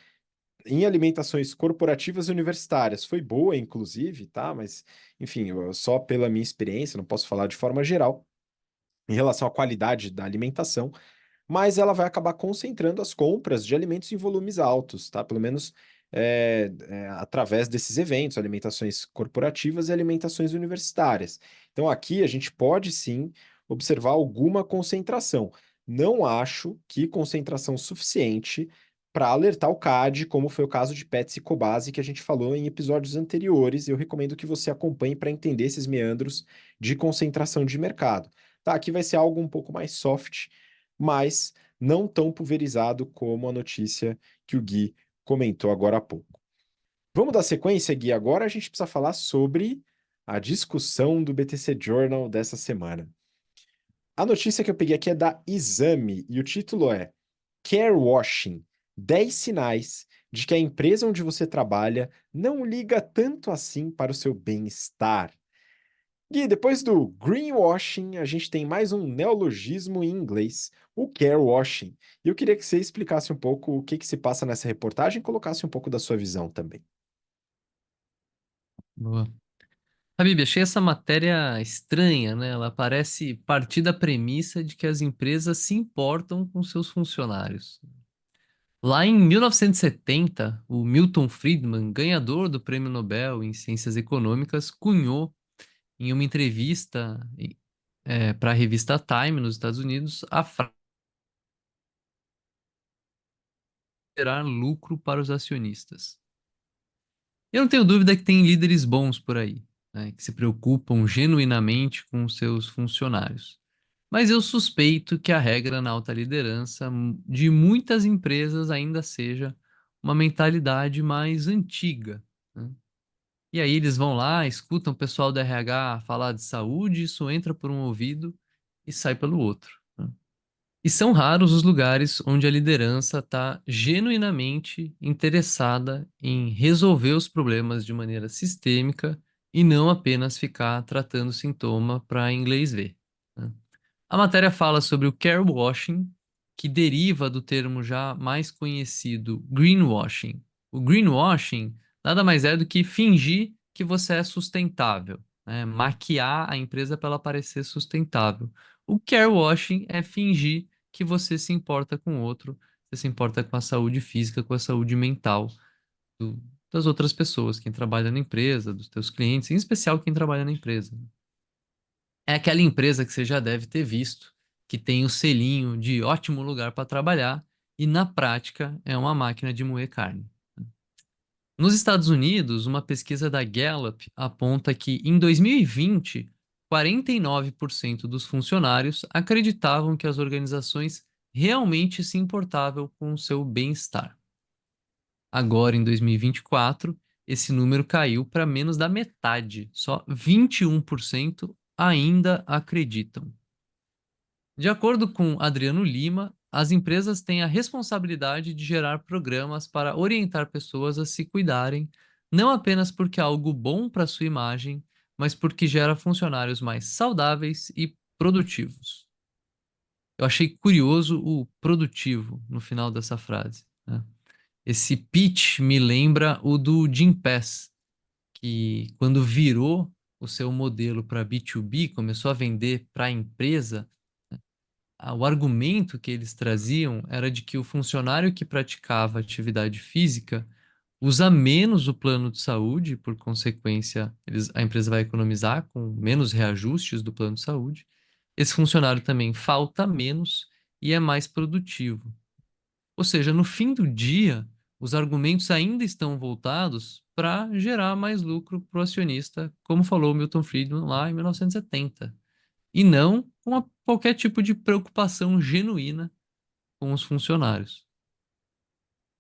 em alimentações corporativas e universitárias foi boa, inclusive, tá? Mas, enfim, só pela minha experiência, não posso falar de forma geral em relação à qualidade da alimentação, mas ela vai acabar concentrando as compras de alimentos em volumes altos, tá? Pelo menos através desses eventos, alimentações corporativas e alimentações universitárias. Então, aqui a gente pode sim observar alguma concentração. Não acho que concentração suficiente para alertar o CAD, como foi o caso de Pets e Cobasi, que a gente falou em episódios anteriores. Eu recomendo que você acompanhe para entender esses meandros de concentração de mercado. Tá, aqui vai ser algo um pouco mais soft, mas não tão pulverizado como a notícia que o Gui comentou agora há pouco. Vamos dar sequência, Gui? Agora a gente precisa falar sobre a discussão do BTC Journal dessa semana. A notícia que eu peguei aqui é da Exame e o título é Care Washing: 10 sinais de que a empresa onde você trabalha não liga tanto assim para o seu bem-estar. Gui, depois do greenwashing, a gente tem mais um neologismo em inglês, o carewashing. E eu queria que você explicasse um pouco o que que se passa nessa reportagem e colocasse um pouco da sua visão também. Boa. Habib, achei essa matéria estranha, né? Ela parece partir da premissa de que as empresas se importam com seus funcionários. Lá em 1970, o Milton Friedman, ganhador do Prêmio Nobel em Ciências Econômicas, cunhou em uma entrevista para a revista Time nos Estados Unidos a frase gerar lucro para os acionistas. Eu não tenho dúvida que tem líderes bons por aí, né, que se preocupam genuinamente com os seus funcionários. Mas eu suspeito que a regra na alta liderança de muitas empresas ainda seja uma mentalidade mais antiga, né? E aí eles vão lá, escutam o pessoal do RH falar de saúde, isso entra por um ouvido e sai pelo outro, né? E são raros os lugares onde a liderança está genuinamente interessada em resolver os problemas de maneira sistêmica e não apenas ficar tratando sintoma para inglês ver, né? A matéria fala sobre o care washing, que deriva do termo já mais conhecido greenwashing. O greenwashing nada mais é do que fingir que você é sustentável, né? Maquiar a empresa para ela parecer sustentável. O care washing é fingir que você se importa com o outro, você se importa com a saúde física, com a saúde mental das outras pessoas, quem trabalha na empresa, dos teus clientes, em especial quem trabalha na empresa. É aquela empresa que você já deve ter visto, que tem o selinho de ótimo lugar para trabalhar e na prática é uma máquina de moer carne. Nos Estados Unidos, uma pesquisa da Gallup aponta que em 2020, 49% dos funcionários acreditavam que as organizações realmente se importavam com o seu bem-estar. Agora, em 2024, esse número caiu para menos da metade, só 21% ainda acreditam. De acordo com Adriano Lima, as empresas têm a responsabilidade de gerar programas para orientar pessoas a se cuidarem, não apenas porque é algo bom para sua imagem, mas porque gera funcionários mais saudáveis e produtivos. eu achei curioso o produtivo no final dessa frase, né? Esse pitch me lembra o do Jim Pass, que quando virou o seu modelo para B2B, começou a vender para a empresa, o argumento que eles traziam era de que o funcionário que praticava atividade física usa menos o plano de saúde, por consequência, a empresa vai economizar com menos reajustes do plano de saúde. Esse funcionário também falta menos e é mais produtivo. Ou seja, no fim do dia, os argumentos ainda estão voltados para gerar mais lucro para o acionista, como falou Milton Friedman lá em 1970, e não com qualquer tipo de preocupação genuína com os funcionários.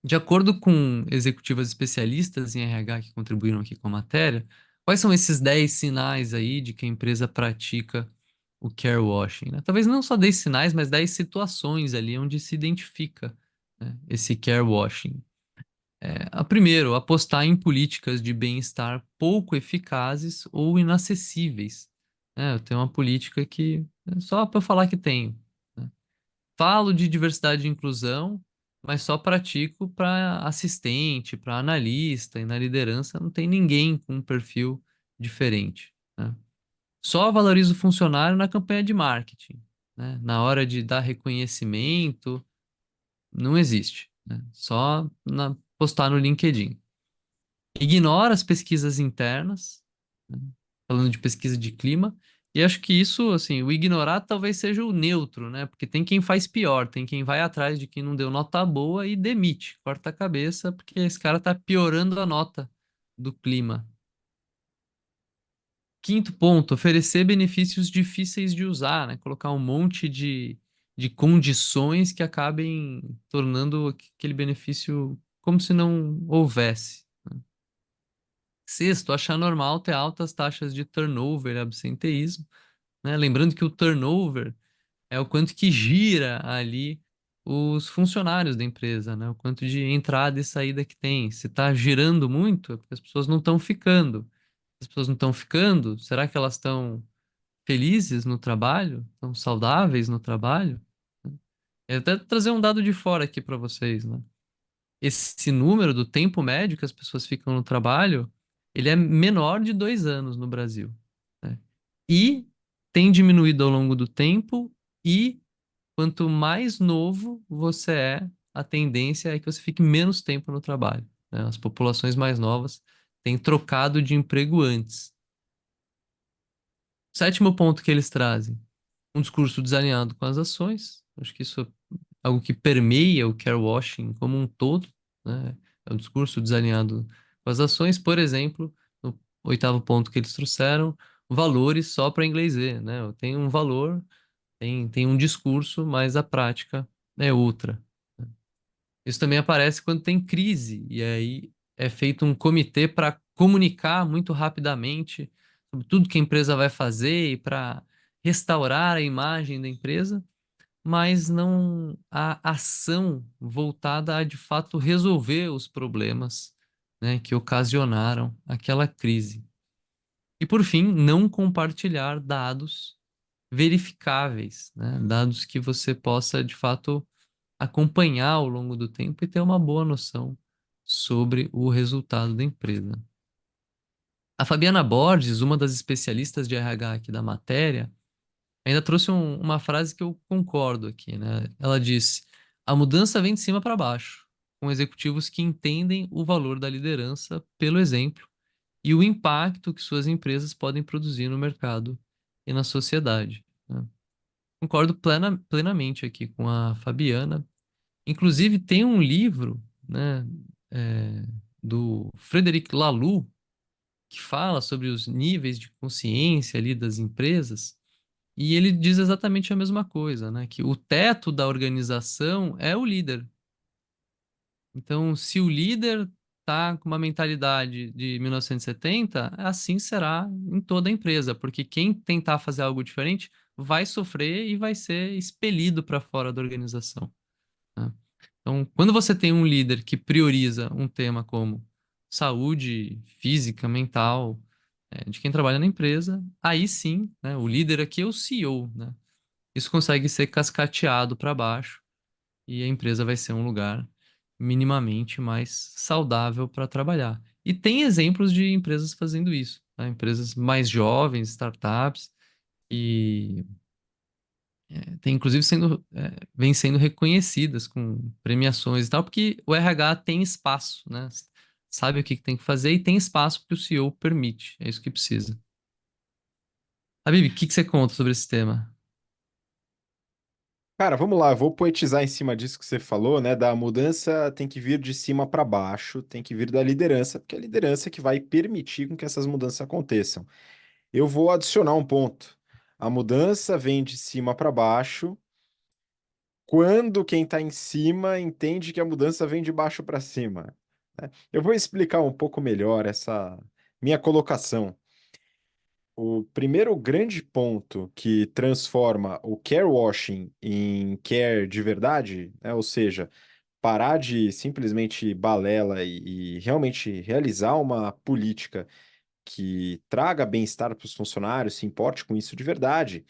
De acordo com executivas especialistas em RH que contribuíram aqui com a matéria, quais são esses 10 sinais aí de que a empresa pratica o care washing, né? Talvez não só 10 sinais, mas 10 situações ali onde se identifica, né, esse care washing. Primeiro, apostar em políticas de bem-estar pouco eficazes ou inacessíveis. Eu tenho uma política que é só para falar que tenho, né? Falo de diversidade e inclusão, mas só pratico para assistente, para analista, e na liderança não tem ninguém com um perfil diferente, né? Só valorizo o funcionário na campanha de marketing, né? Na hora de dar reconhecimento, não existe, né? Só postar no LinkedIn. Ignora as pesquisas internas, né? Falando de pesquisa de clima, e acho que isso, assim, o ignorar talvez seja o neutro, né? Porque tem quem faz pior, tem quem vai atrás de quem não deu nota boa e demite, corta a cabeça, porque esse cara tá piorando a nota do clima. Quinto ponto, oferecer benefícios difíceis de usar, né? Colocar um monte de condições que acabem tornando aquele benefício como se não houvesse. Sexto, achar normal ter altas taxas de turnover e absenteísmo, né? Lembrando que o turnover é o quanto que gira ali os funcionários da empresa, né? O quanto de entrada e saída que tem. Se está girando muito, é porque as pessoas não estão ficando. As pessoas não estão ficando, será que elas estão felizes no trabalho? Estão saudáveis no trabalho? Eu até trazer um dado de fora aqui para vocês, né? Esse número do tempo médio que as pessoas ficam no trabalho, ele é menor de 2 anos no Brasil, né? E tem diminuído ao longo do tempo, e quanto mais novo você é, a tendência é que você fique menos tempo no trabalho, né? As populações mais novas têm trocado de emprego antes. Sétimo ponto que eles trazem: um discurso desalinhado com as ações. Acho que isso é algo que permeia o care washing como um todo, né? É um discurso desalinhado com as ações. Por exemplo, no oitavo ponto que eles trouxeram, valores só para inglês ver, né? Eu tenho um valor, tem um discurso, mas a prática é outra. Isso também aparece quando tem crise, e aí é feito um comitê para comunicar muito rapidamente sobre tudo que a empresa vai fazer e para restaurar a imagem da empresa, mas não a ação voltada a de fato resolver os problemas, né, que ocasionaram aquela crise. E por fim, não compartilhar dados verificáveis, né, dados que você possa de fato acompanhar ao longo do tempo e ter uma boa noção sobre o resultado da empresa. A Fabiana Borges, uma das especialistas de RH aqui da matéria, ainda trouxe uma frase que eu concordo aqui, né? Ela diz: a mudança vem de cima para baixo, com executivos que entendem o valor da liderança pelo exemplo e o impacto que suas empresas podem produzir no mercado e na sociedade, né? Concordo plenamente aqui com a Fabiana. Inclusive, tem um livro, né, é, do Frederic Laloux, que fala sobre os níveis de consciência ali das empresas, e ele diz exatamente a mesma coisa, né, que o teto da organização é o líder. Então, se o líder está com uma mentalidade de 1970, assim será em toda a empresa, porque quem tentar fazer algo diferente vai sofrer e vai ser expelido para fora da organização, né? Então, quando você tem um líder que prioriza um tema como saúde física, mental, de quem trabalha na empresa, aí sim, né, o líder aqui é o CEO, né? isso consegue ser cascateado para baixo e a empresa vai ser um lugar minimamente mais saudável para trabalhar. E tem exemplos de empresas fazendo isso, tá? Empresas mais jovens, startups, e tem inclusive vem sendo reconhecidas com premiações e tal, porque o RH tem espaço, né? Sabe o que que tem que fazer e tem espaço porque o CEO permite. É isso que precisa. Habib, o que que você conta sobre esse tema? Cara, vamos lá, eu vou poetizar em cima disso que você falou, né? Da mudança tem que vir de cima para baixo, tem que vir da liderança, porque é a liderança que vai permitir com que essas mudanças aconteçam. Eu vou adicionar um ponto. A mudança vem de cima para baixo quando quem está em cima entende que a mudança vem de baixo para cima, né? Eu vou explicar um pouco melhor essa minha colocação. O primeiro grande ponto que transforma o care washing em care de verdade, né? Ou seja, parar de simplesmente balela e realmente realizar uma política que traga bem-estar para os funcionários, se importe com isso de verdade,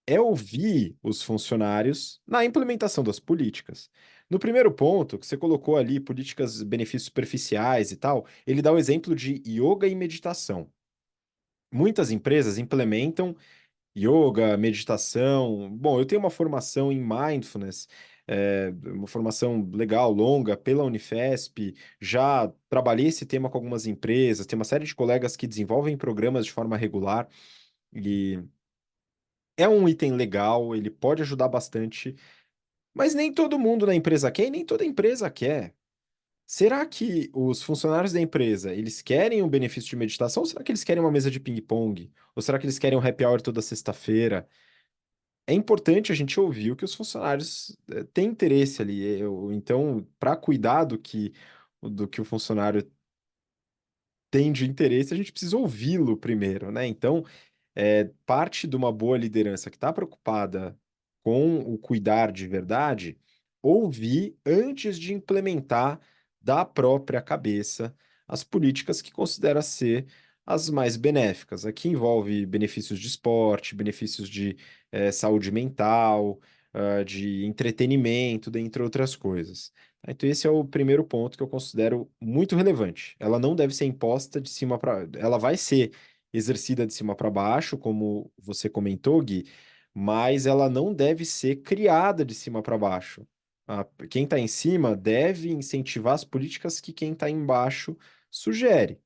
é ouvir os funcionários na implementação das políticas. No primeiro ponto, que você colocou ali, políticas, benefícios superficiais e tal, ele dá o exemplo de yoga e meditação. Muitas empresas implementam yoga, meditação. Bom, eu tenho uma formação em mindfulness, uma formação legal, longa, pela Unifesp. Já trabalhei esse tema com algumas empresas, tem uma série de colegas que desenvolvem programas de forma regular e é um item legal, ele pode ajudar bastante, mas nem todo mundo na empresa quer e nem toda empresa quer. Será que os funcionários da empresa, eles querem um benefício de meditação ou será que eles querem uma mesa de ping-pong? Ou será que eles querem um happy hour toda sexta-feira? É importante a gente ouvir o que os funcionários têm interesse ali. Então, para cuidar do que o funcionário tem de interesse, a gente precisa ouvi-lo primeiro, né? Então, parte de uma boa liderança que está preocupada com o cuidar de verdade, ouvir antes de implementar da própria cabeça as políticas que considera ser as mais benéficas. Aqui envolve benefícios de esporte, benefícios de saúde mental, de entretenimento, dentre outras coisas. Então, esse é o primeiro ponto que eu considero muito relevante. Ela não deve ser imposta de cima para. Ela vai ser exercida de cima para baixo, como você comentou, Gui, mas ela não deve ser criada de cima para baixo. Quem está em cima deve incentivar as políticas que quem está embaixo sugere,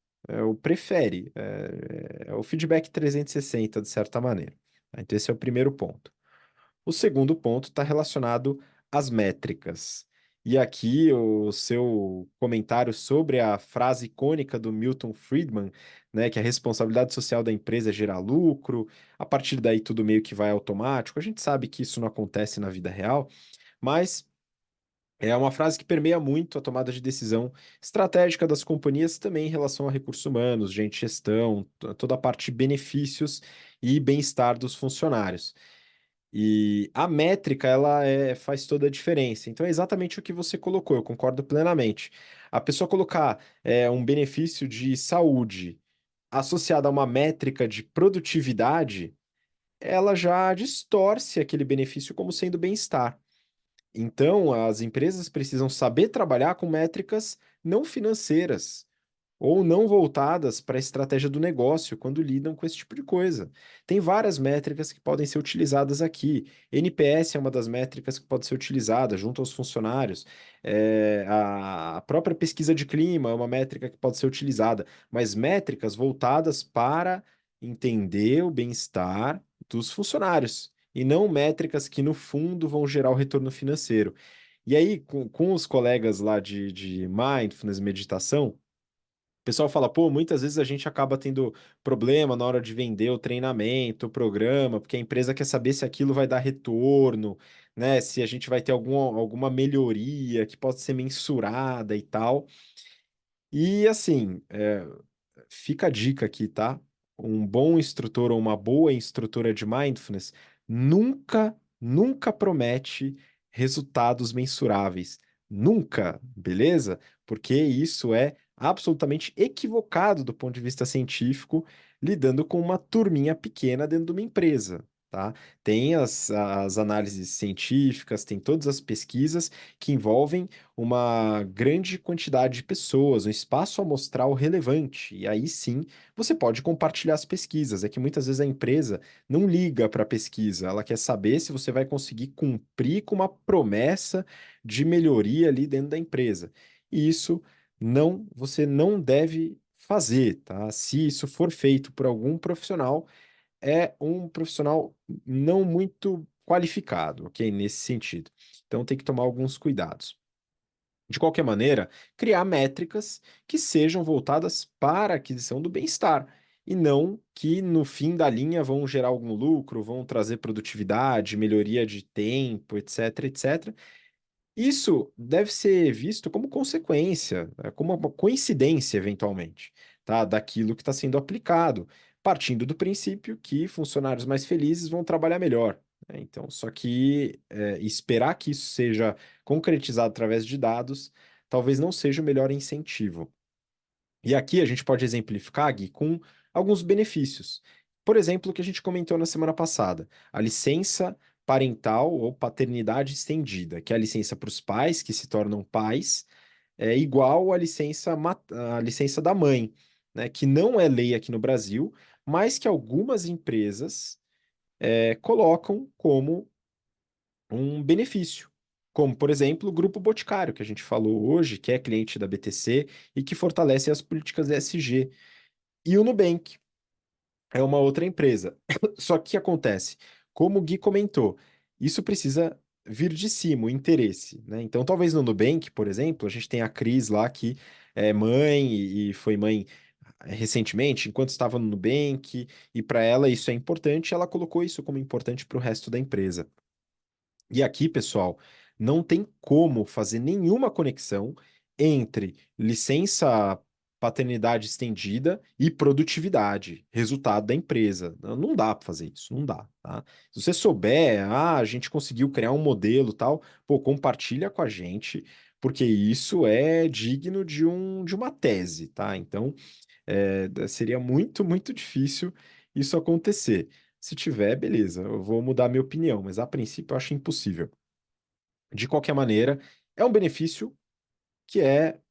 ou prefere. É o feedback 360, de certa maneira. Então, esse é o primeiro ponto. O segundo ponto está relacionado às métricas. E aqui o seu comentário sobre a frase icônica do Milton Friedman, né, que a responsabilidade social da empresa é gerar lucro, a partir daí tudo meio que vai automático. A gente sabe que isso não acontece na vida real, mas é uma frase que permeia muito a tomada de decisão estratégica das companhias também em relação a recursos humanos, gente, gestão, toda a parte de benefícios e bem-estar dos funcionários. E a métrica, ela faz toda a diferença. Então, é exatamente o que você colocou, eu concordo plenamente. A pessoa colocar um benefício de saúde associado a uma métrica de produtividade, ela já distorce aquele benefício como sendo bem-estar. Então, as empresas precisam saber trabalhar com métricas não financeiras ou não voltadas para a estratégia do negócio quando lidam com esse tipo de coisa. Tem várias métricas que podem ser utilizadas aqui. NPS é uma das métricas que pode ser utilizada junto aos funcionários. A própria pesquisa de clima é uma métrica que pode ser utilizada, mas métricas voltadas para entender o bem-estar dos funcionários. E não métricas que, no fundo, vão gerar o retorno financeiro. E aí, com os colegas lá de mindfulness, meditação, o pessoal fala, pô, muitas vezes a gente acaba tendo problema na hora de vender o treinamento, o programa, porque a empresa quer saber se aquilo vai dar retorno, né? Se a gente vai ter alguma melhoria que pode ser mensurada e tal. E assim, fica a dica aqui, tá? Um bom instrutor ou uma boa instrutora de mindfulness nunca promete resultados mensuráveis. Nunca, beleza? Porque isso é absolutamente equivocado do ponto de vista científico, lidando com uma turminha pequena dentro de uma empresa. tá? Tem as análises científicas, tem todas as pesquisas que envolvem uma grande quantidade de pessoas, um espaço amostral relevante. E aí sim, você pode compartilhar as pesquisas. É que muitas vezes a empresa não liga para a pesquisa, ela quer saber se você vai conseguir cumprir com uma promessa de melhoria ali dentro da empresa. E isso não, você não deve fazer, tá? Se isso for feito por algum profissional, é um profissional não muito qualificado, ok? Nesse sentido. Então tem que tomar alguns cuidados. De qualquer maneira, criar métricas que sejam voltadas para a aquisição do bem-estar e não que no fim da linha vão gerar algum lucro, vão trazer produtividade, melhoria de tempo, etc, etc. Isso deve ser visto como consequência, como uma coincidência, eventualmente, tá? Daquilo que está sendo aplicado, partindo do princípio que funcionários mais felizes vão trabalhar melhor, né? Então, só que esperar que isso seja concretizado através de dados talvez não seja o melhor incentivo. E aqui a gente pode exemplificar, Gui, com alguns benefícios. Por exemplo, o que a gente comentou na semana passada, a licença parental ou paternidade estendida, que é a licença para os pais que se tornam pais, é igual à licença da mãe, né, que não é lei aqui no Brasil, mas que algumas empresas colocam como um benefício. Como, por exemplo, o Grupo Boticário, que a gente falou hoje, que é cliente da BTC e que fortalece as políticas ESG. E o Nubank é uma outra empresa. Só que o que acontece? Como o Gui comentou, isso precisa vir de cima, o interesse, né? Então, talvez no Nubank, por exemplo, a gente tem a Cris lá que é mãe e foi mãe recentemente, enquanto estava no Nubank, e para ela isso é importante, ela colocou isso como importante para o resto da empresa. E aqui, pessoal, não tem como fazer nenhuma conexão entre licença paternidade estendida e produtividade, resultado da empresa. Não dá para fazer isso, não dá, tá? Se você souber, a gente conseguiu criar um modelo tal, pô, compartilha com a gente, porque isso é digno de uma tese, tá? Então, seria muito, muito difícil isso acontecer. Se tiver, beleza, eu vou mudar minha opinião, mas a princípio eu acho impossível. De qualquer maneira, é um benefício que é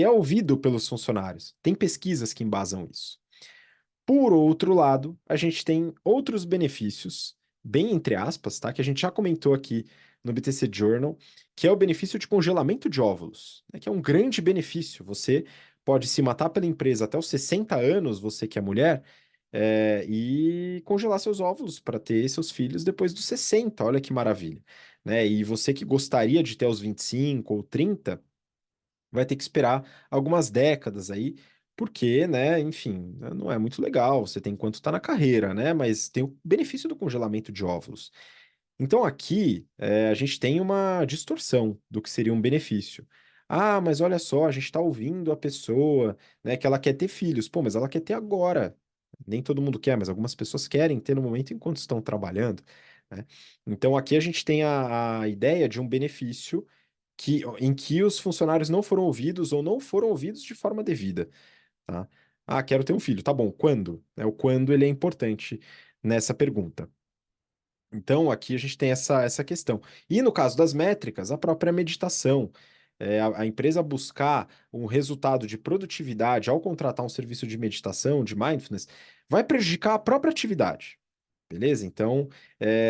ouvido pelos funcionários. Tem pesquisas que embasam isso. Por outro lado, a gente tem outros benefícios, bem entre aspas, tá? Que a gente já comentou aqui no BTC Journal, que é o benefício de congelamento de óvulos, né? Que é um grande benefício. Você pode se matar pela empresa até os 60 anos, você que é mulher, e congelar seus óvulos para ter seus filhos depois dos 60. Olha que maravilha, né? E você que gostaria de ter aos 25 ou 30 vai ter que esperar algumas décadas aí, porque, né, enfim, não é muito legal, você tem enquanto está na carreira, né, mas tem o benefício do congelamento de óvulos. Então aqui a gente tem uma distorção do que seria um benefício. Ah, mas olha só, a gente está ouvindo a pessoa, né, que ela quer ter filhos. Pô, mas ela quer ter agora. Nem todo mundo quer, mas algumas pessoas querem ter no momento enquanto estão trabalhando, né? Então aqui a gente tem a ideia de um benefício em que os funcionários não foram ouvidos ou não foram ouvidos de forma devida, tá? Ah, quero ter um filho, tá bom, quando? O quando ele é importante nessa pergunta. Então, aqui a gente tem essa questão. E no caso das métricas, a própria meditação. A empresa buscar um resultado de produtividade ao contratar um serviço de meditação, de mindfulness, vai prejudicar a própria atividade. Beleza? Então,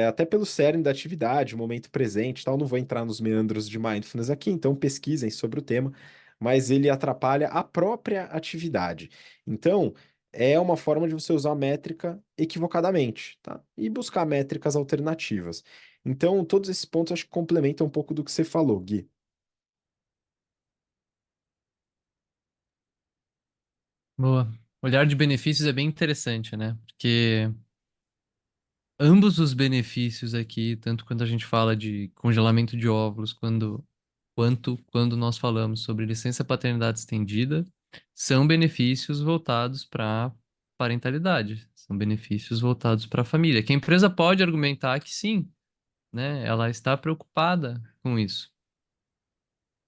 até pelo cerne da atividade, o momento presente, e tal, não vou entrar nos meandros de mindfulness aqui, então pesquisem sobre o tema, mas ele atrapalha a própria atividade. Então, é uma forma de você usar a métrica equivocadamente, tá? E buscar métricas alternativas. Então, todos esses pontos acho que complementam um pouco do que você falou, Gui. Boa. Olhar de benefícios é bem interessante, né? Porque ambos os benefícios aqui, tanto quando a gente fala de congelamento de óvulos, quanto quando nós falamos sobre licença paternidade estendida, são benefícios voltados para parentalidade, são benefícios voltados para a família. Que a empresa pode argumentar que sim, né? Ela está preocupada com isso.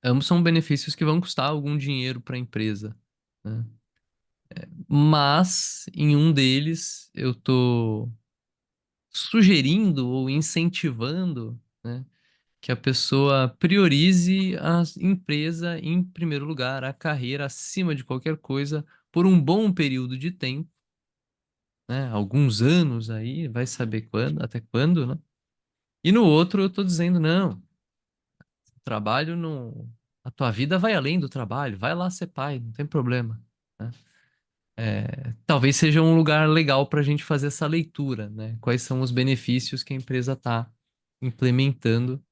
Ambos são benefícios que vão custar algum dinheiro para a empresa, né? Mas em um deles eu tô sugerindo ou incentivando, né, que a pessoa priorize a empresa em primeiro lugar, a carreira acima de qualquer coisa, por um bom período de tempo, né? Alguns anos aí, vai saber quando, até quando, né? E no outro eu tô dizendo, não, trabalho não. A tua vida vai além do trabalho, vai lá ser pai, não tem problema, né? Talvez seja um lugar legal para a gente fazer essa leitura, né? Quais são os benefícios que a empresa está implementando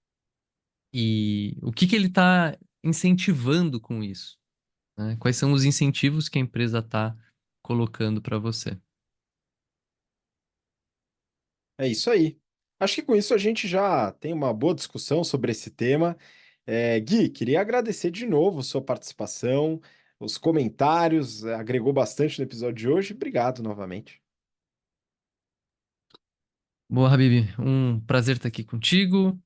e o que que ele está incentivando com isso, né? Quais são os incentivos que a empresa está colocando para você. É isso aí. Acho que com isso a gente já tem uma boa discussão sobre esse tema. Gui, queria agradecer de novo sua participação, os comentários, agregou bastante no episódio de hoje. Obrigado novamente. Boa, Habib, um prazer estar aqui contigo.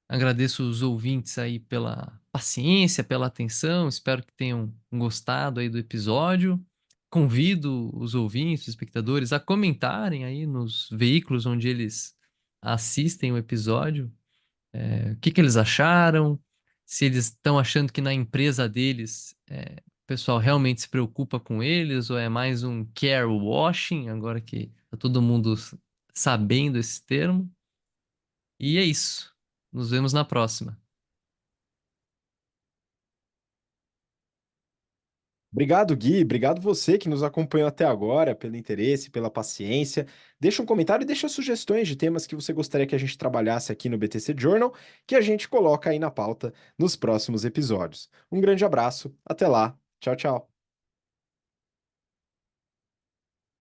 Agradeço os ouvintes aí pela paciência, pela atenção. Espero que tenham gostado aí do episódio. Convido os ouvintes, os espectadores, a comentarem aí nos veículos onde eles assistem o episódio, o que que eles acharam, se eles estão achando que na empresa deles, o pessoal realmente se preocupa com eles, ou é mais um care washing, agora que tá todo mundo sabendo esse termo. E é isso. Nos vemos na próxima. Obrigado, Gui. Obrigado você que nos acompanhou até agora, pelo interesse, pela paciência. Deixa um comentário e deixa sugestões de temas que você gostaria que a gente trabalhasse aqui no BTC Journal, que a gente coloca aí na pauta nos próximos episódios. Um grande abraço, até lá. Tchau, tchau.